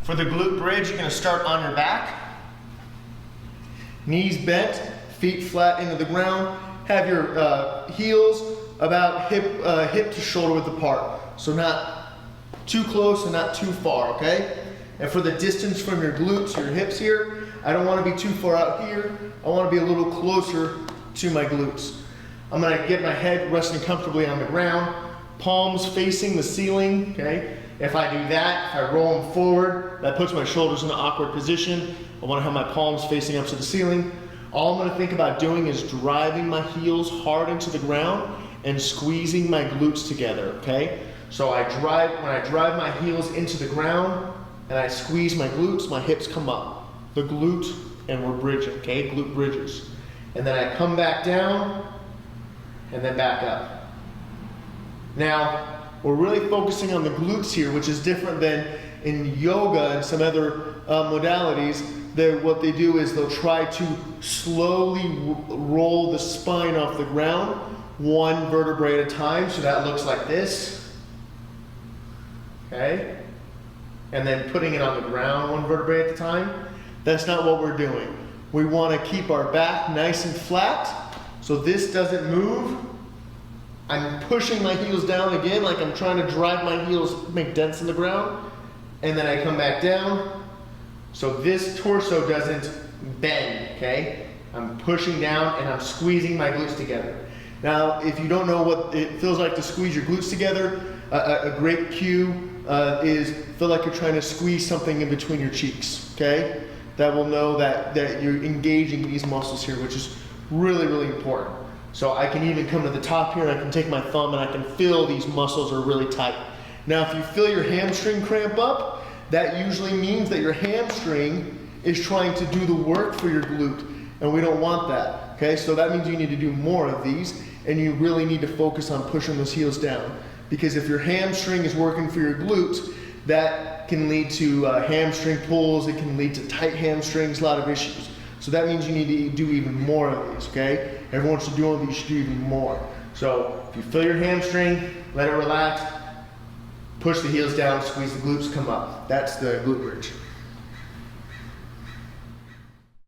For the glute bridge, you're gonna start on your back. Knees bent, feet flat into the ground. Have your heels about hip to shoulder width apart. So not too close and not too far, okay? And for the distance from your glutes, your hips here, I don't wanna be too far out here. I wanna be a little closer to my glutes. I'm gonna get my head resting comfortably on the ground, palms facing the ceiling, okay? If I do that, if I roll them forward, that puts my shoulders in an awkward position. I wanna have my palms facing up to the ceiling. All I'm gonna think about doing is driving my heels hard into the ground and squeezing my glutes together, okay? So when I drive my heels into the ground and I squeeze my glutes, my hips come up. The glute, and we're bridging, okay? Glute bridges. And then I come back down and then back up. Now, we're really focusing on the glutes here, which is different than in yoga and some other modalities. What they do is they'll try to slowly roll the spine off the ground, one vertebrae at a time. So that looks like this, okay? And then putting it on the ground, one vertebrae at a time. That's not what we're doing. We want to keep our back nice and flat, so this doesn't move. I'm pushing my heels down again, like I'm trying to drive my heels, make dents in the ground, and then I come back down, so this torso doesn't bend, okay? I'm pushing down and I'm squeezing my glutes together. Now, if you don't know what it feels like to squeeze your glutes together, a great cue is feel like you're trying to squeeze something in between your cheeks, okay? That will know that you're engaging these muscles here, which is really, really important. So I can even come to the top here and I can take my thumb and I can feel these muscles are really tight. Now, if you feel your hamstring cramp up, that usually means that your hamstring is trying to do the work for your glute, and we don't want that, okay? So that means you need to do more of these, and you really need to focus on pushing those heels down. Because if your hamstring is working for your glutes, that can lead to hamstring pulls, it can lead to tight hamstrings, a lot of issues. So that means you need to do even more of these, okay? Everyone should do one of these, you should do even more. So if you feel your hamstring, let it relax, push the heels down, squeeze the glutes, come up. That's the glute bridge.